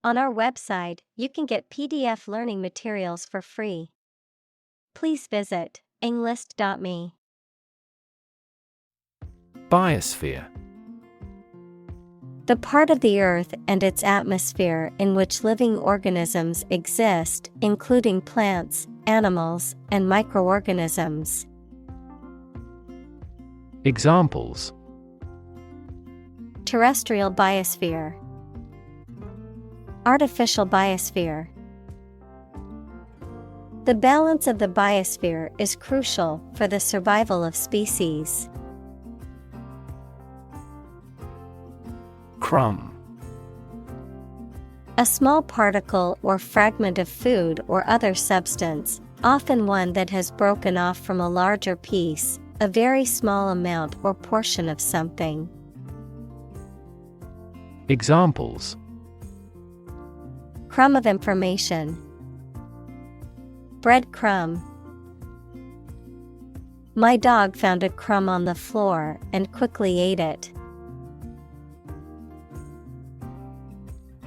On our website, you can get PDF learning materials for free. Please visit englist.me. Biosphere. The part of the Earth and its atmosphere in which living organisms exist, including plants, animals, and microorganisms. Examples: Terrestrial biosphere, artificial biosphere. The balance of the biosphere is crucial for the survival of species. Crumb. A small particle or fragment of food or other substance, often one that has broken off from a larger piece, a very small amount or portion of something. Examples: Crumb of information, breadcrumb. My dog found a crumb on the floor and quickly ate it.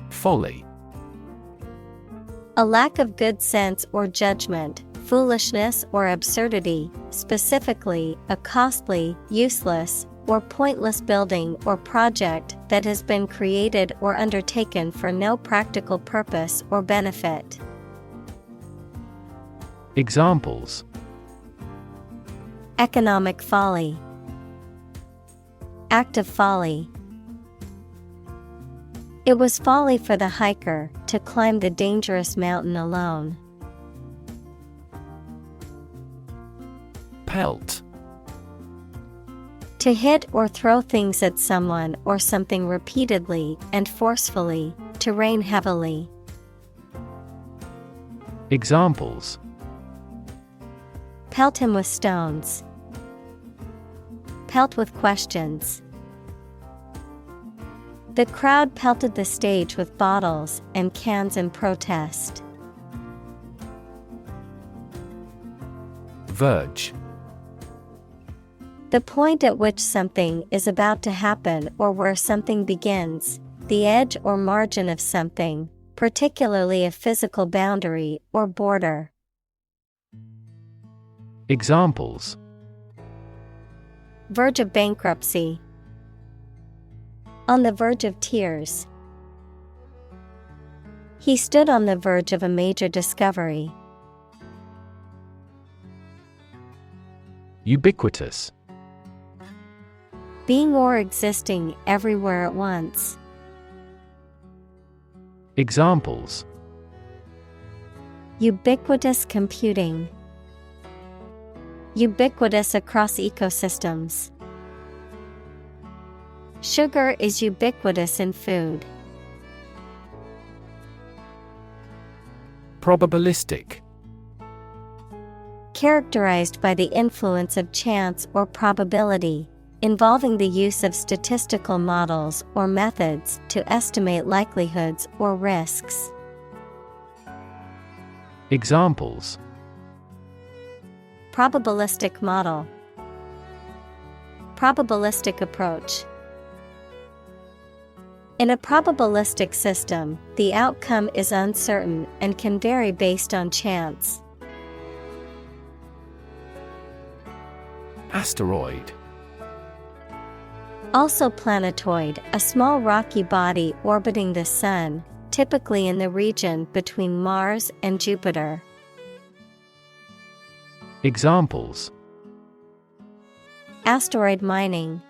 Folly. A lack of good sense or judgment, foolishness or absurdity, specifically a costly, useless, or pointless building or project that has been created or undertaken for no practical purpose or benefit. Examples: Economic folly, act of folly. It was folly for the hiker to climb the dangerous mountain alone. Pelt. To hit or throw things at someone or something repeatedly and forcefully, to rain heavily. Examples: Pelt him with stones. Pelt with questions. The crowd pelted the stage with bottles and cans in protest. Verge. The point at which something is about to happen or where something begins, the edge or margin of something, particularly a physical boundary or border. Examples: Verge of bankruptcy. On the verge of tears. He stood on the verge of a major discovery. Ubiquitous. Being or existing everywhere at once. Examples: Ubiquitous computing. Ubiquitous across ecosystems. Sugar is ubiquitous in food. Probabilistic. Characterized by the influence of chance or probability, involving the use of statistical models or methods to estimate likelihoods or risks. Examples: Probabilistic model. Probabilistic approach. In a probabilistic system, the outcome is uncertain and can vary based on chance. Asteroid. Also planetoid, a small rocky body orbiting the Sun, typically in the region between Mars and Jupiter. Examples: Asteroid mining.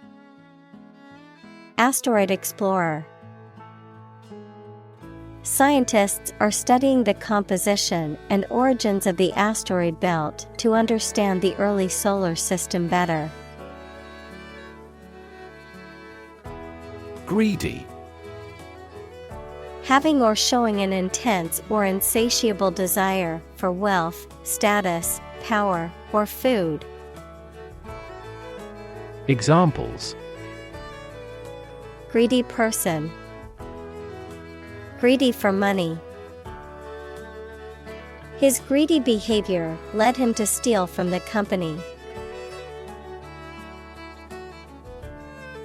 Asteroid explorer. Scientists are studying the composition and origins of the asteroid belt to understand the early solar system better. Greedy. Having or showing an intense or insatiable desire for wealth, status, power, or food. Examples: Greedy person. Greedy for money. His greedy behavior led him to steal from the company.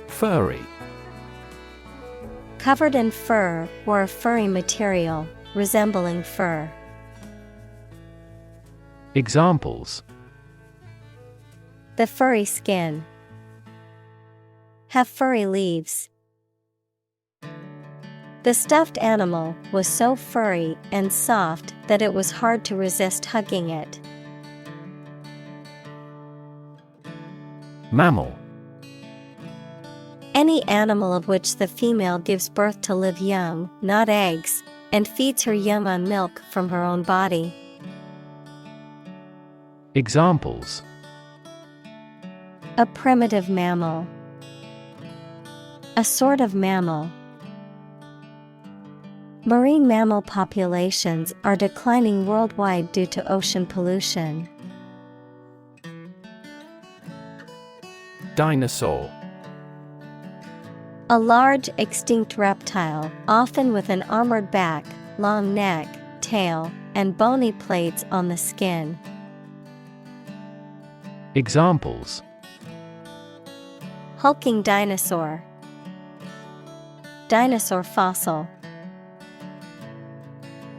Furry. Covered in fur or a furry material, resembling fur. Examples: The furry skin. Have furry leaves. The stuffed animal was so furry and soft that it was hard to resist hugging it. Mammal. Any animal of which the female gives birth to live young, not eggs, and feeds her young on milk from her own body. Examples: A primitive mammal. A sort of mammal. Marine mammal populations are declining worldwide due to ocean pollution. Dinosaur. A large extinct reptile, often with an armored back, long neck, tail, and bony plates on the skin. Examples: Hulking dinosaur. Dinosaur fossil.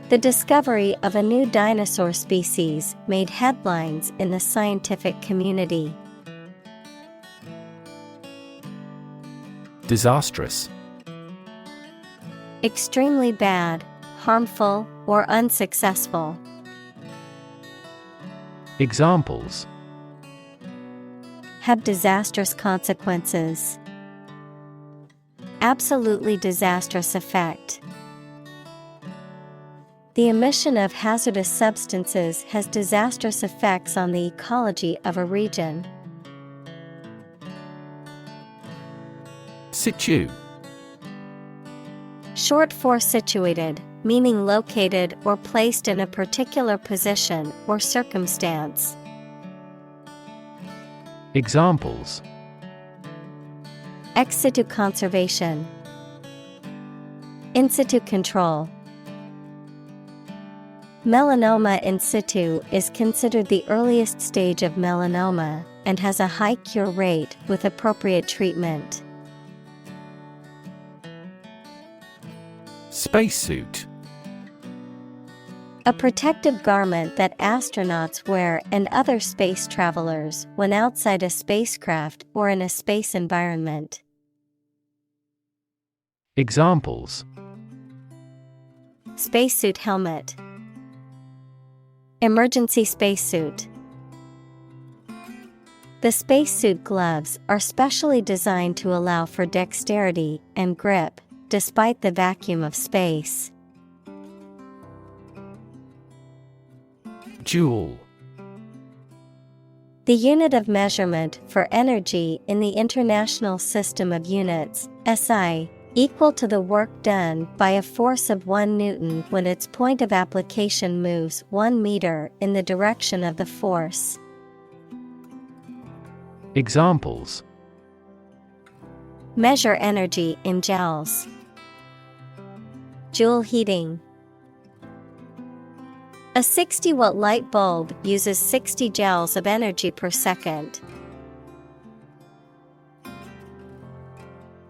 The discovery of a new dinosaur species made headlines in the scientific community. Disastrous. Extremely bad, harmful, or unsuccessful. Examples: Have disastrous consequences. Absolutely disastrous effect. The emission of hazardous substances has disastrous effects on the ecology of a region. Situ. Short for situated, meaning located or placed in a particular position or circumstance. Examples: Ex situ conservation. In situ control. Melanoma in situ is considered the earliest stage of melanoma and has a high cure rate with appropriate treatment. Spacesuit. A protective garment that astronauts wear and other space travelers when outside a spacecraft or in a space environment. Examples: Spacesuit helmet. Emergency spacesuit. The spacesuit gloves are specially designed to allow for dexterity and grip, despite the vacuum of space. Joule. The unit of measurement for energy in the International System of Units, SI, equal to the work done by a force of 1 Newton when its point of application moves 1 meter in the direction of the force. Examples: Measure energy in joules. Joule heating. A 60-watt light bulb uses 60 joules of energy per second.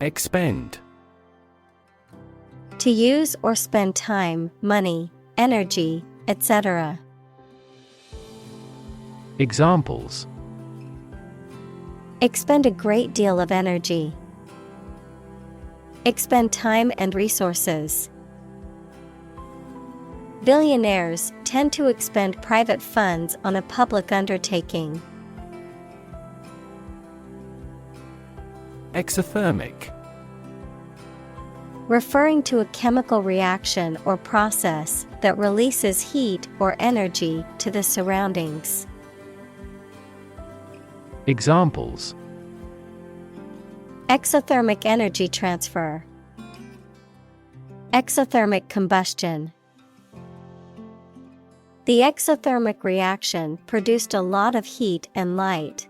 Expend. To use or spend time, money, energy, etc. Examples: Expend a great deal of energy. Expend time and resources. Billionaires tend to expend private funds on a public undertaking. Exothermic. Referring to a chemical reaction or process that releases heat or energy to the surroundings. Examples: Exothermic energy transfer. Exothermic combustion. The exothermic reaction produced a lot of heat and light.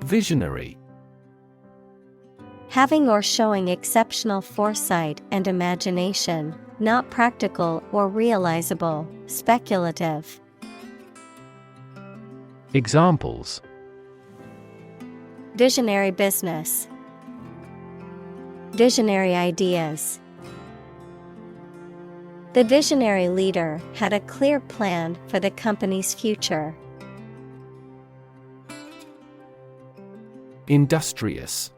Visionary. Having or showing exceptional foresight and imagination, not practical or realizable, speculative. Examples: Visionary business. Visionary ideas. The visionary leader had a clear plan for the company's future. Industrious.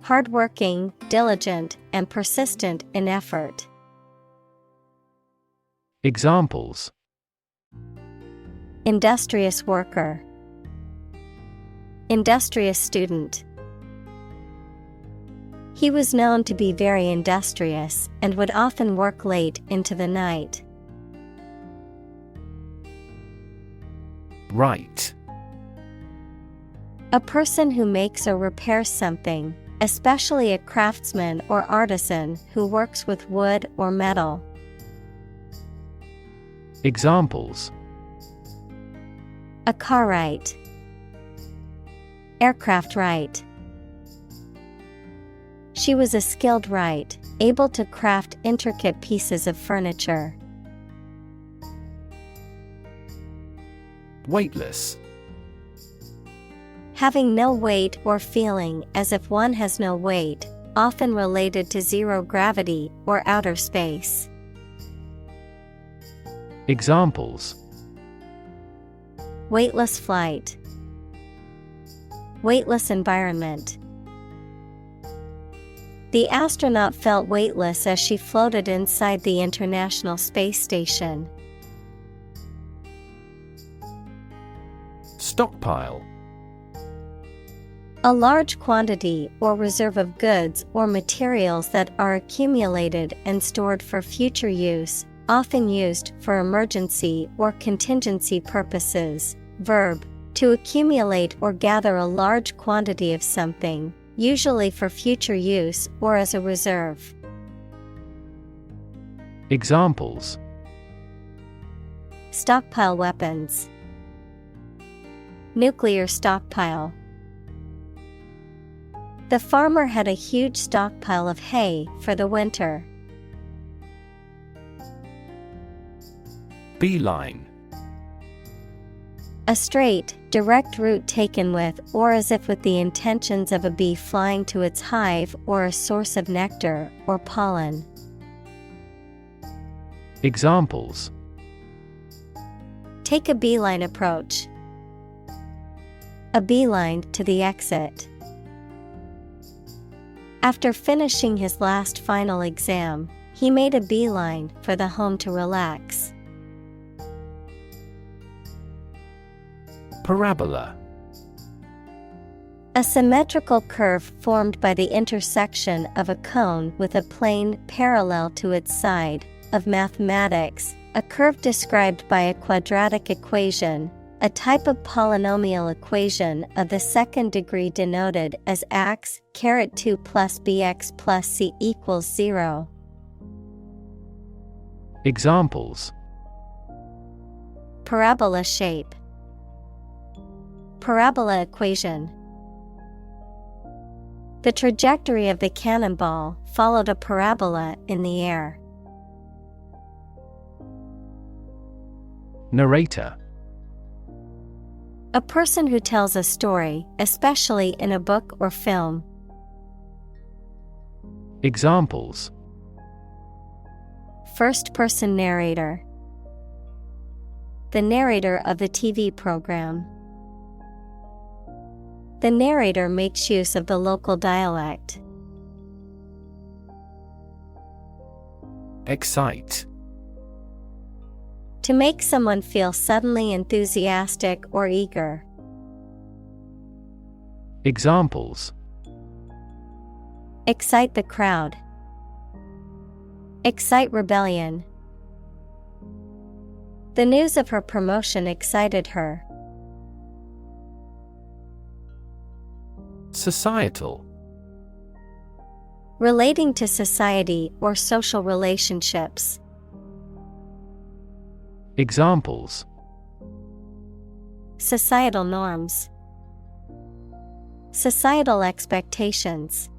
Hardworking, diligent, and persistent in effort. Examples: Industrious worker. Industrious student. He was known to be very industrious and would often work late into the night. Right. A person who makes or repairs something, especially a craftsman or artisan who works with wood or metal. Examples: A car right. Aircraft right. She was a skilled right, able to craft intricate pieces of furniture. Weightless. Having no weight or feeling as if one has no weight, often related to zero gravity or outer space. Examples: Weightless flight. Weightless environment. The astronaut felt weightless as she floated inside the International Space Station. Stockpile. A large quantity or reserve of goods or materials that are accumulated and stored for future use, often used for emergency or contingency purposes. Verb: to accumulate or gather a large quantity of something, usually for future use or as a reserve. Examples: Stockpile weapons. Nuclear stockpile. The farmer had a huge stockpile of hay for the winter. Beeline. A straight, direct route taken with or as if with the intentions of a bee flying to its hive or a source of nectar or pollen. Examples: Take a beeline approach. A beeline to the exit. After finishing his last final exam, he made a beeline for the home to relax. Parabola. A symmetrical curve formed by the intersection of a cone with a plane parallel to its side. Of mathematics, a curve described by a quadratic equation, a type of polynomial equation of the second degree denoted as x, 2 plus bx plus c equals 0. Examples: Parabola shape. Parabola equation. The trajectory of the cannonball followed a parabola in the air. Narrator. A person who tells a story, especially in a book or film. Examples: First-person narrator. The narrator of the TV program. The narrator makes use of the local dialect. Excite. To make someone feel suddenly enthusiastic or eager. Examples: Excite the crowd. Excite rebellion. The news of her promotion excited her. Societal. Relating to society or social relationships. Examples: Societal norms. Societal expectations.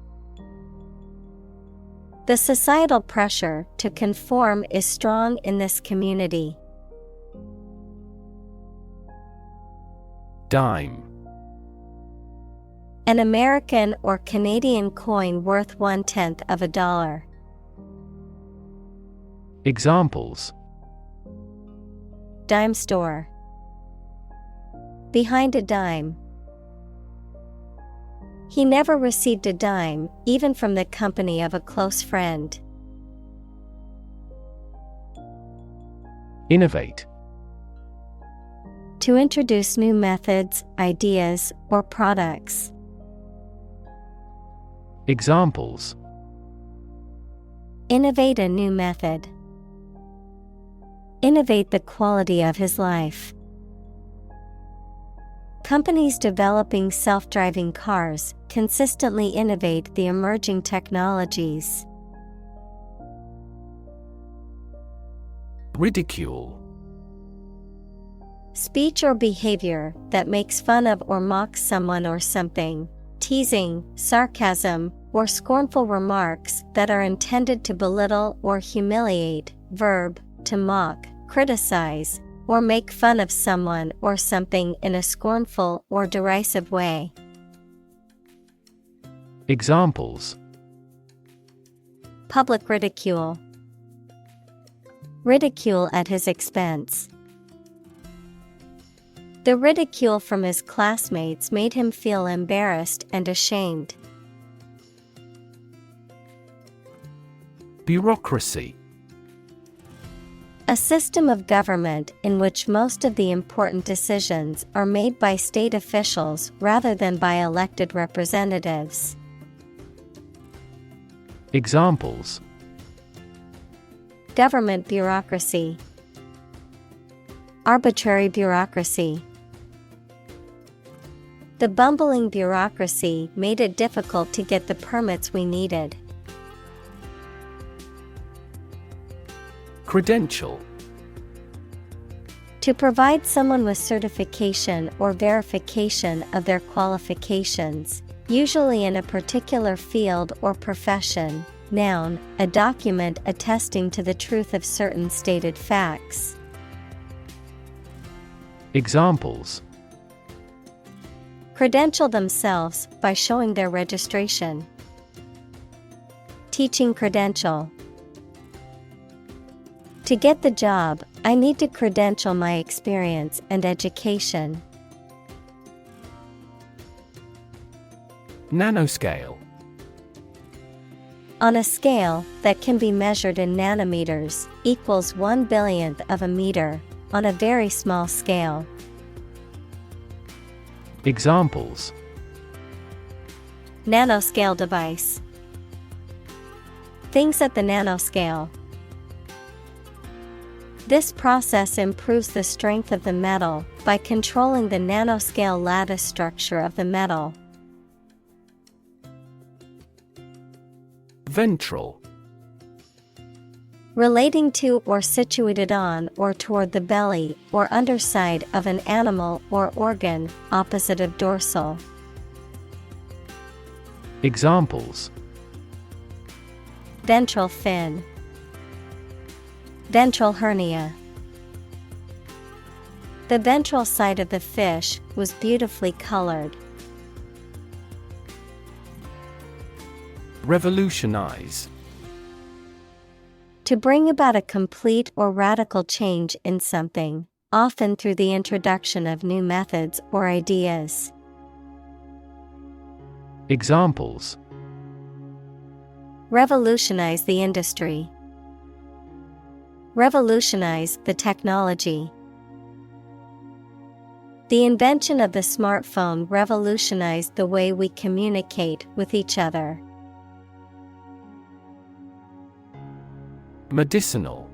The societal pressure to conform is strong in this community. Dime. An American or Canadian coin worth 1/10 of a dollar. Examples: Dime store. Behind a dime. He never received a dime, even from the company of a close friend. Innovate. To introduce new methods, ideas, or products. Examples: Innovate a new method. Innovate the quality of his life. Companies developing self-driving cars consistently innovate the emerging technologies. Ridicule. Speech or behavior that makes fun of or mocks someone or something. Teasing, sarcasm, or scornful remarks that are intended to belittle or humiliate. Verb, to mock, criticize, or make fun of someone or something in a scornful or derisive way. Examples: Public ridicule. Ridicule at his expense. The ridicule from his classmates made him feel embarrassed and ashamed. Bureaucracy. A system of government in which most of the important decisions are made by state officials rather than by elected representatives. Examples: Government bureaucracy. Arbitrary bureaucracy. The bumbling bureaucracy made it difficult to get the permits we needed. Credential. To provide someone with certification or verification of their qualifications, usually in a particular field or profession. Noun, a document attesting to the truth of certain stated facts. Examples: Credential themselves by showing their registration. Teaching credential. To get the job, I need to credential my experience and education. Nanoscale. On a scale that can be measured in nanometers, equals 1/1000th of a meter, on a very small scale. Examples: Nanoscale device. Things at the nanoscale. This process improves the strength of the metal by controlling the nanoscale lattice structure of the metal. Ventral. Relating to or situated on or toward the belly or underside of an animal or organ, opposite of dorsal. Examples: Ventral fin. Ventral hernia. The ventral side of the fish was beautifully colored. Revolutionize. To bring about a complete or radical change in something, often through the introduction of new methods or ideas. Examples: Revolutionize the industry. Revolutionize the technology. The invention of the smartphone revolutionized the way we communicate with each other. Medicinal.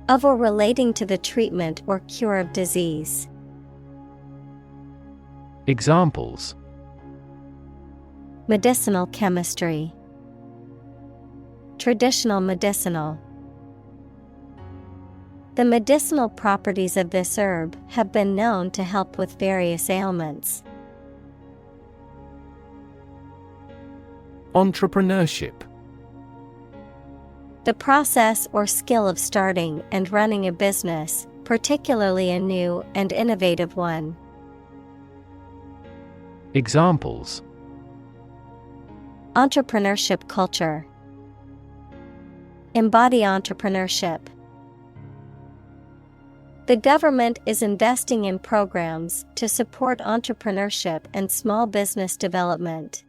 Of or relating to the treatment or cure of disease. Examples: Medicinal chemistry. Traditional medicinal. The medicinal properties of this herb have been known to help with various ailments. Entrepreneurship. The process or skill of starting and running a business, particularly a new and innovative one. Examples: entrepreneurship culture, embody entrepreneurship. The government is investing in programs to support entrepreneurship and small business development.